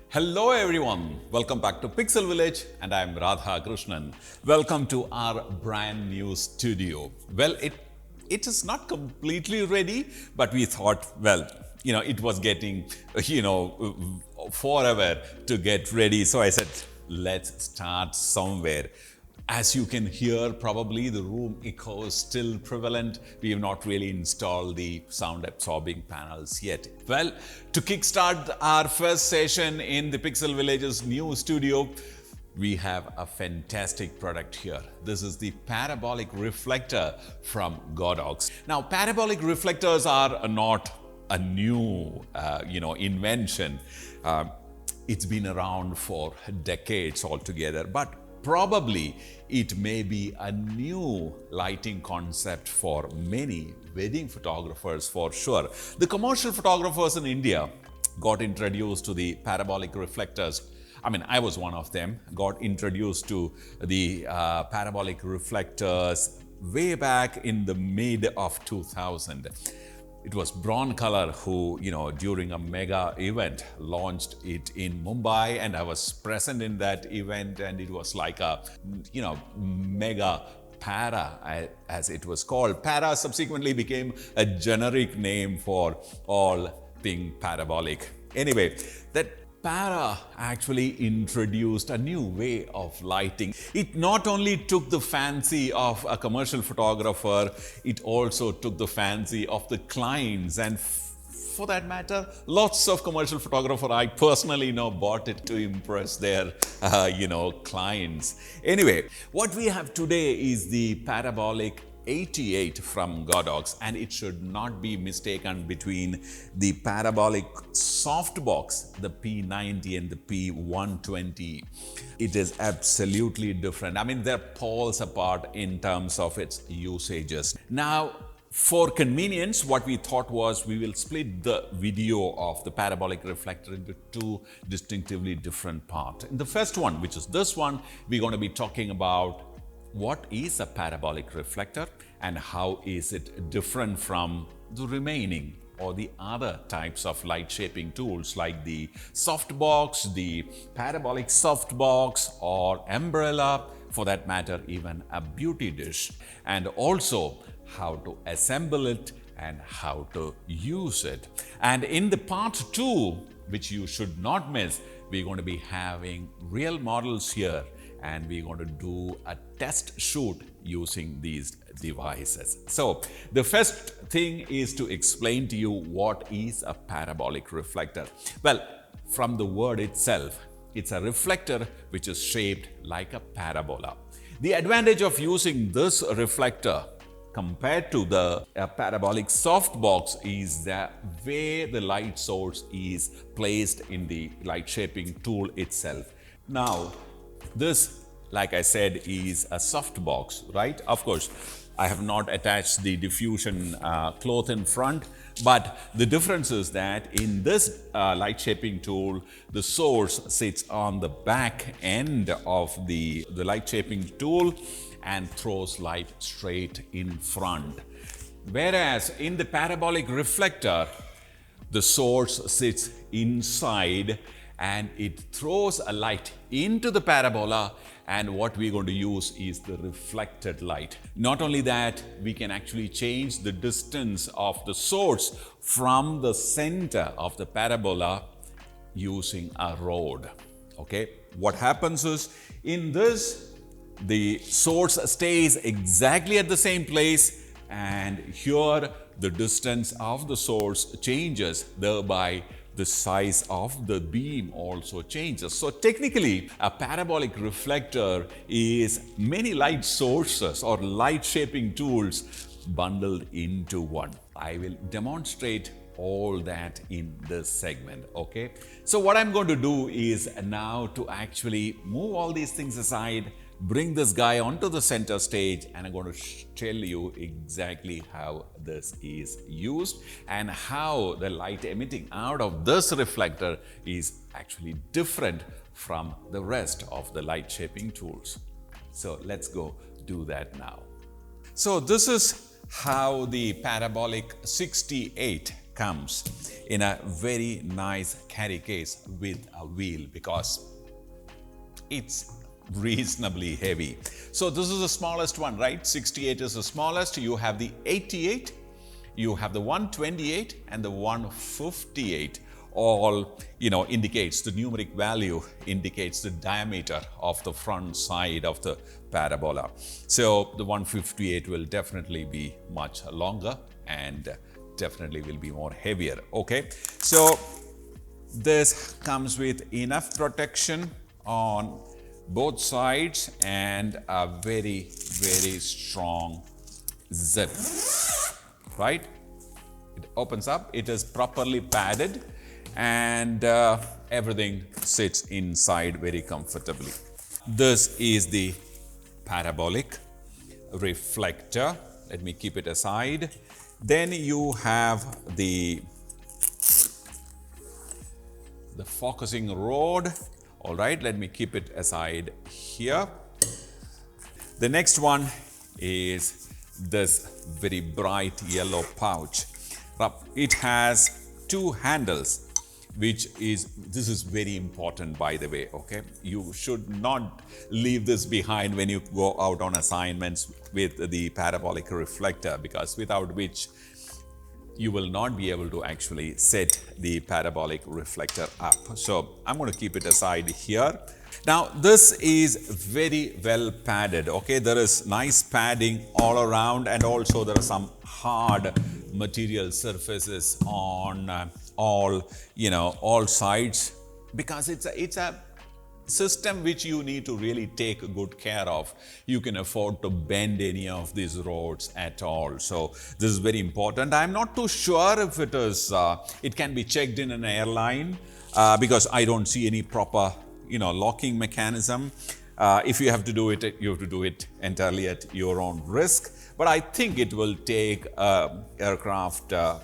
Hello everyone, welcome back to Pixel Village and I'm Radha Krishnan. Welcome to our brand new studio. Well, it is not completely ready, but we thought, it was getting, forever to get ready. So I said, let's start somewhere. As you can hear, probably the room echo is still prevalent. We have not really installed the sound absorbing panels yet. Well, to kickstart our first session in the Pixel Village's new studio, we have a fantastic product here. This is the Parabolic Reflector from godox. Now, parabolic reflectors are not a new, invention. It's been around for decades altogether, but probably it may be a new lighting concept for many wedding photographers for sure. The commercial photographers in India got introduced to the parabolic reflectors. I was one of them, got introduced to the parabolic reflectors way back in the mid of 2000. It was Broncolor who, during a mega event launched it in Mumbai, and I was present in that event, and it was like a, mega para, as it was called. Para subsequently became a generic name for all thing parabolic. Anyway, that Para actually introduced a new way of lighting. It not only took the fancy of a commercial photographer, it also took the fancy of the clients, and for that matter, lots of commercial photographers I personally bought it to impress their clients. Anyway, what we have today is the Parabolic 88 from godox, and it should not be mistaken between the parabolic softbox, the P90 and the P120. It is absolutely different. They're poles apart in terms of its usages. Now, for convenience, what we thought was we will split the video of the parabolic reflector into two distinctively different parts. In the first one, which is this one, we're going to be talking about what is a parabolic reflector and how is it different from the remaining or the other types of light shaping tools like the softbox, the parabolic softbox, or umbrella, for that matter even a beauty dish, and also how to assemble it and how to use it. And in the part 2, which you should not miss, we're going to be having real models here, and we're going to do a test shoot using these devices. So the first thing is to explain to you what is a parabolic reflector. Well, from the word itself, it's a reflector which is shaped like a parabola. The advantage of using this reflector compared to the parabolic softbox is the way the light source is placed in the light shaping tool itself. Now, this, like I said, is a softbox, right? Of course, I have not attached the diffusion cloth in front, but the difference is that in this light shaping tool, the source sits on the back end of the light shaping tool and throws light straight in front. Whereas in the parabolic reflector, the source sits inside and it throws a light into the parabola, and what we're going to use is the reflected light. Not only that, we can actually change the distance of the source from the center of the parabola using a rod. Okay, what happens is in this, the source stays exactly at the same place, and here the distance of the source changes, thereby the size of the beam also changes. So technically, a parabolic reflector is many light sources or light shaping tools bundled into one. I will demonstrate all that in this segment, okay? So what I'm going to do is now to actually move all these things aside, bring this guy onto the center stage, and I'm going to tell you exactly how this is used and how the light emitting out of this reflector is actually different from the rest of the light shaping tools. So let's go do that now. So this is how the Parabolic 68 comes in a very nice carry case with a wheel because it's reasonably heavy. So this is the smallest one, right? 68 is the smallest. You have the 88, you have the 128 and the 158. All, indicates the numeric value, indicates the diameter of the front side of the parabola. So the 158 will definitely be much longer and definitely will be more heavier. Okay, so this comes with enough protection on both sides and a very, very strong zip, right? It opens up, it is properly padded, and everything sits inside very comfortably. This is the parabolic reflector. Let me keep it aside. Then you have the focusing rod. All right, let me keep it aside here. The next one is this very bright yellow pouch. It has two handles, this is very important, by the way, okay? You should not leave this behind when you go out on assignments with the parabolic reflector, because without which you will not be able to actually set the parabolic reflector up. So I'm going to keep it aside here. Now this is very well padded, okay? There is nice padding all around, and also there are some hard material surfaces on all sides, because it's a system which you need to really take good care of. You can afford to bend any of these rods at all. So this is very important. I'm not too sure if it can be checked in an airline because I don't see any proper locking mechanism. If you have to do it, you have to do it entirely at your own risk. But I think it will take aircraft, a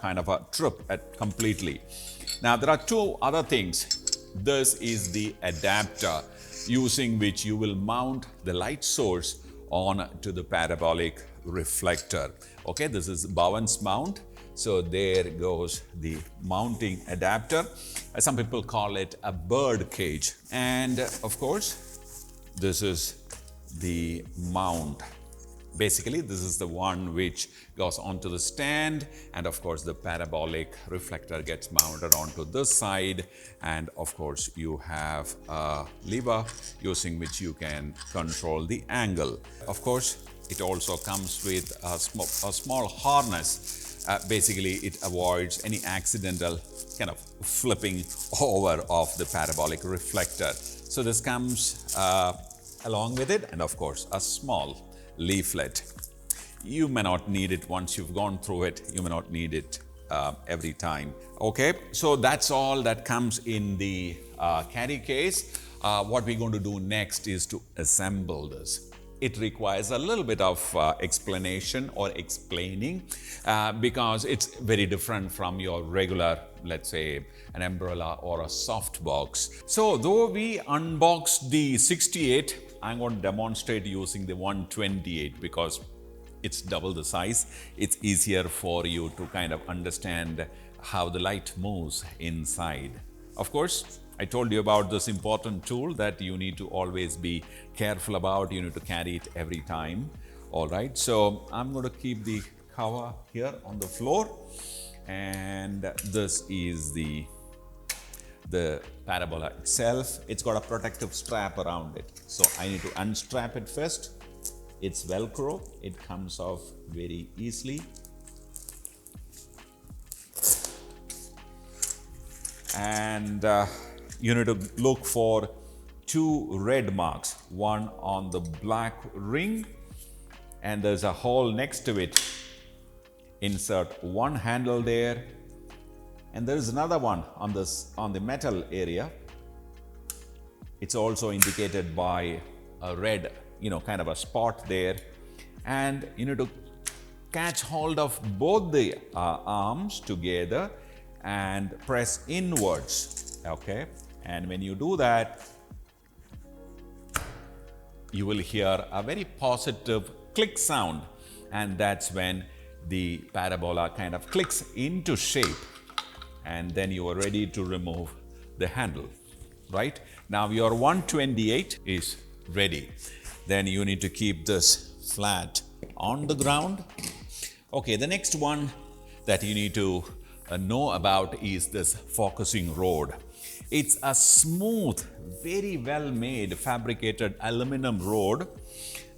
kind of a trip completely. Now there are two other things. This is the adapter using which you will mount the light source on to the parabolic reflector. Okay, this is Bowen's mount. So there goes the mounting adapter. Some people call it a bird cage. And of course, this is the mount. Basically, this is the one which goes onto the stand, and of course the parabolic reflector gets mounted onto this side, and of course you have a lever using which you can control the angle. Of course, it also comes with a small harness. Basically, it avoids any accidental kind of flipping over of the parabolic reflector. So this comes along with it, and of course a small leaflet. You may not need it once you've gone through it. You may not need it every time. Okay, so that's all that comes in the carry case. What we're going to do next is to assemble this. It requires a little bit of explanation or explaining because it's very different from your regular, let's say, an umbrella or a soft box. So though we unboxed the 68, I'm going to demonstrate using the 128 because it's double the size. It's easier for you to kind of understand how the light moves inside. Of course, I told you about this important tool that you need to always be careful about. You need to carry it every time. All right, so I'm going to keep the cover here on the floor, and this is the parabola itself. It's got a protective strap around it. So I need to unstrap it first. It's Velcro. It comes off very easily. And you need to look for two red marks, one on the black ring, and there's a hole next to it. Insert one handle there, and there is another one on the metal area. It's also indicated by a red, kind of a spot there, and you need to catch hold of both the arms together and press inwards. Okay, and when you do that, you will hear a very positive click sound, and that's when the parabola kind of clicks into shape, and then you are ready to remove the handle, right? Now your 128 is ready. Then you need to keep this flat on the ground. Okay, the next one that you need to know about is this focusing rod. It's a smooth, very well made fabricated aluminum rod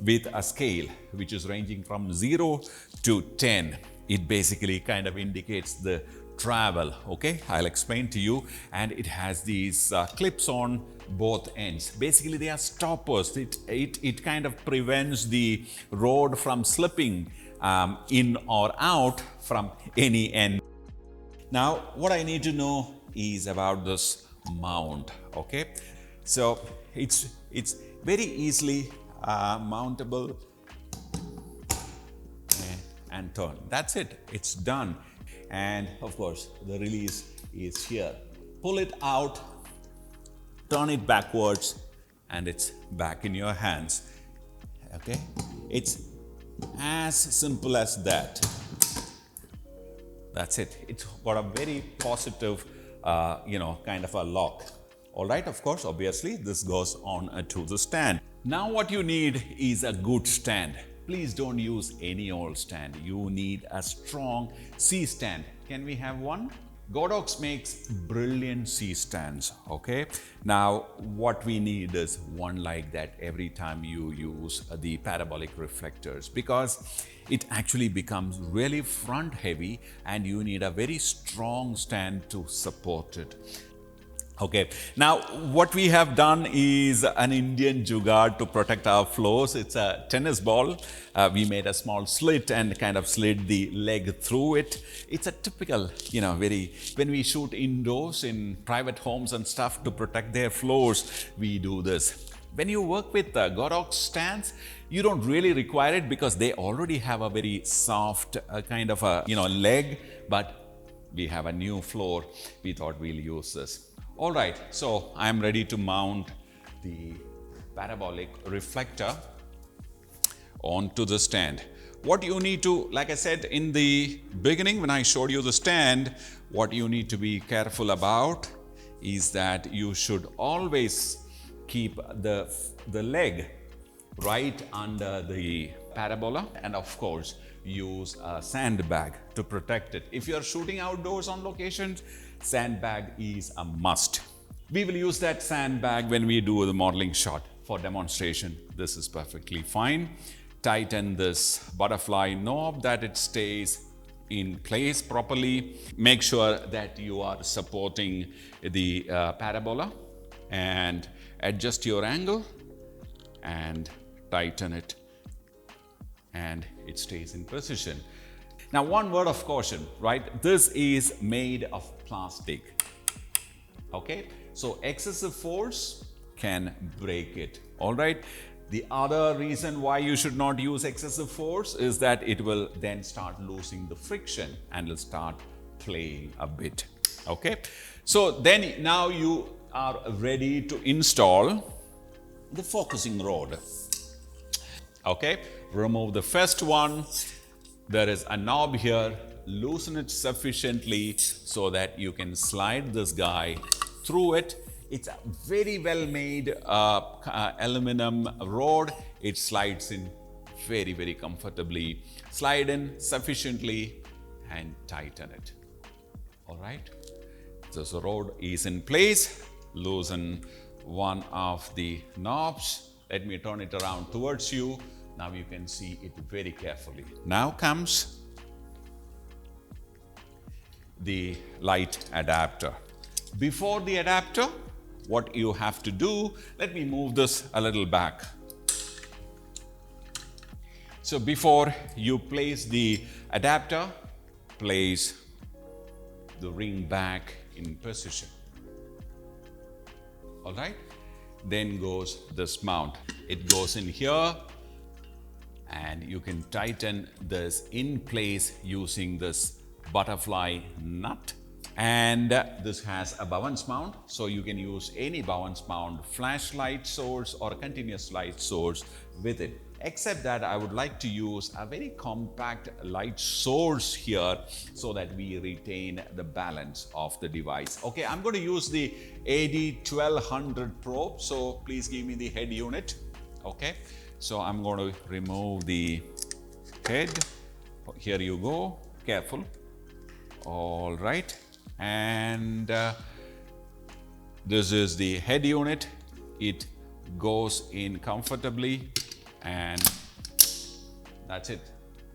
with a scale which is ranging from 0 to 10. It basically kind of indicates the travel. Okay, I'll explain to you. And it has these clips on both ends. Basically they are stoppers. It kind of prevents the rod from slipping in or out from any end. Now what I need to know is about this mount. Okay, so it's very easily mountable and turn. That's it, it's done. And of course the release is here. Pull it out, turn it backwards, and it's back in your hands. Okay, it's as simple as that. That's it. It's got a very positive kind of a lock. All right, of course, obviously this goes on to the stand. Now what you need is a good stand. Please don't use any old stand. You need a strong C stand. Can we have one? Godox makes brilliant C stands, okay? Now, what we need is one like that every time you use the parabolic reflectors, because it actually becomes really front heavy and you need a very strong stand to support it. Okay, now what we have done is an Indian jugaad to protect our floors. It's a tennis ball. We made a small slit and kind of slid the leg through it. It's a typical, when we shoot indoors in private homes and stuff to protect their floors, we do this. When you work with godox stands, you don't really require it because they already have a very soft kind of a, leg, but we have a new floor. We thought we'll use this. All right, so I'm ready to mount the parabolic reflector onto the stand. What you need to, like I said in the beginning when I showed you the stand, what you need to be careful about is that you should always keep the leg right under the parabola, and of course use a sandbag to protect it. If you're shooting outdoors on locations, sandbag is a must. We will use that sandbag when we do the modeling shot. For demonstration, this is perfectly fine. Tighten this butterfly knob that it stays in place properly. Make sure that you are supporting the parabola, and adjust your angle and tighten it, and it stays in position. Now, one word of caution, right? This is made of plastic, okay? So excessive force can break it, all right? The other reason why you should not use excessive force is that it will then start losing the friction and will start playing a bit, okay? So then now you are ready to install the focusing rod, okay? Remove the first one. There is a knob here. Loosen it sufficiently so that you can slide this guy through it. It's a very well made aluminum rod. It slides in very, very comfortably. Slide in sufficiently and tighten it. All right. So the rod is in place. Loosen one of the knobs. Let me turn it around towards you. Now you can see it very carefully. Now comes the light adapter. Before the adapter, what you have to do, let me move this a little back. So before you place the adapter, place the ring back in position. All right? Then goes this mount. It goes in here, and you can tighten this in place using this butterfly nut. And this has a bounce mount, so you can use any bounce mount, flashlight source or continuous light source with it. except that I would like to use a very compact light source here so that we retain the balance of the device. Okay, I'm going to use the AD1200 probe, so please give me the head unit. Okay, so I'm going to remove the head. Here you go, careful. All right, and this is the head unit. It goes in comfortably and that's it.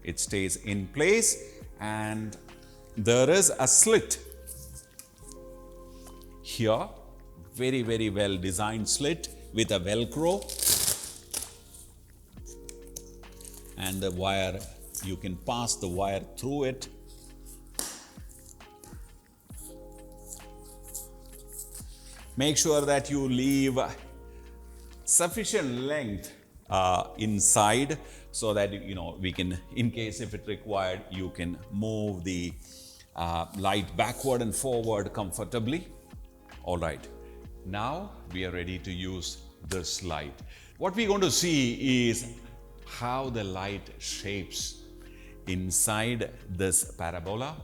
It stays in place, and there is a slit here, very well designed slit with a Velcro, and the wire, you can pass the wire through it. Make sure that you leave sufficient length inside so that we can, in case if it required, you can move the light backward and forward comfortably. All right, now we are ready to use this light. What we're going to see is how the light shapes inside this parabola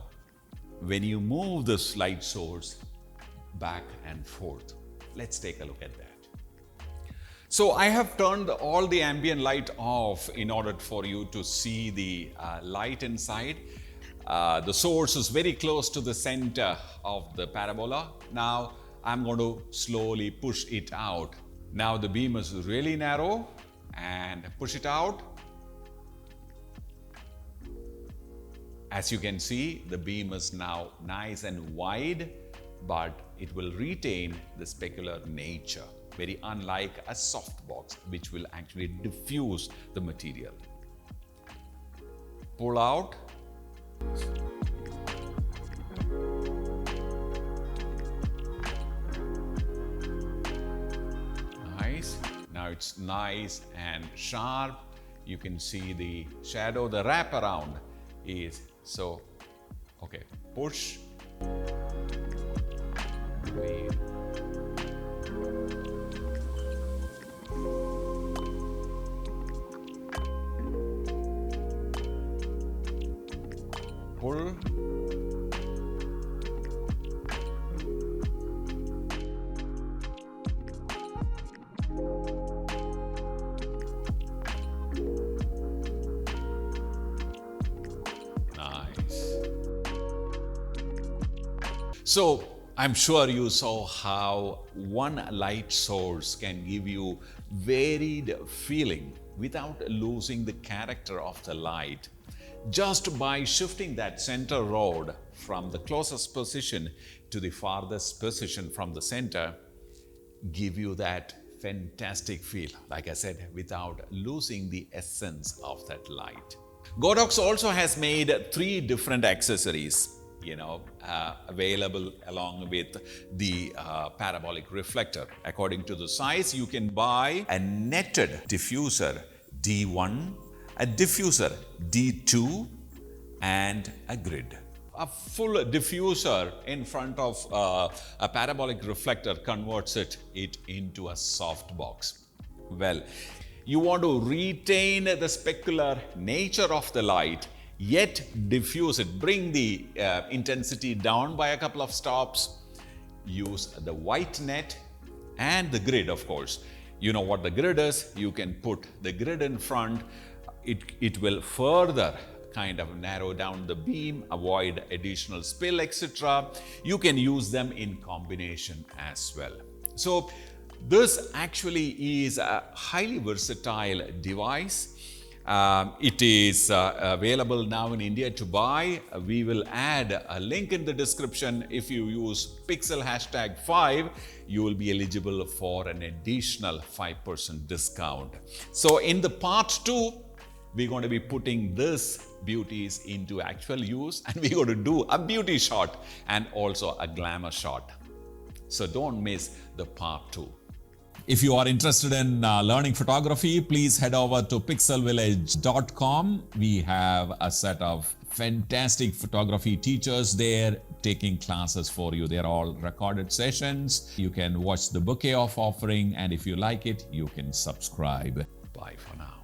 when you move this light source back and forth. Let's take a look at that. So I have turned all the ambient light off in order for you to see the light inside. The source is very close to the center of the parabola. Now I'm going to slowly push it out. Now the beam is really narrow, and push it out. As you can see, the beam is now nice and wide, but it will retain the specular nature, very unlike a softbox, which will actually diffuse the material. Pull out. Nice. Now it's nice and sharp. You can see the shadow, the wraparound is so, okay, push. Pull. Nice. So I'm sure you saw how one light source can give you varied feeling without losing the character of the light. Just by shifting that center rod from the closest position to the farthest position from the center, give you that fantastic feel, like I said, without losing the essence of that light. Godox also has made 3 different accessories, available along with the parabolic reflector. According to the size, you can buy a netted diffuser D1, a diffuser D2, and a grid. A full diffuser in front of a parabolic reflector converts it into a soft box. Well, you want to retain the specular nature of the light, yet diffuse it, bring the intensity down by a couple of stops. Use the white net and the grid, of course. You know what the grid is. You can put the grid in front. It will further kind of narrow down the beam, avoid additional spill, etc. You can use them in combination as well. So this actually is a highly versatile device. It is available now in India to buy. We will add a link in the description. If you use Pixel #5, you will be eligible for an additional 5% discount. So in the part 2, we're going to be putting this beauties into actual use, and we're going to do a beauty shot and also a glamour shot. So don't miss the part 2. If you are interested in learning photography, please head over to pixelvillage.com. We have a set of fantastic photography teachers there taking classes for you. They're all recorded sessions. You can watch the bouquet of offering, and if you like it, you can subscribe. Bye for now.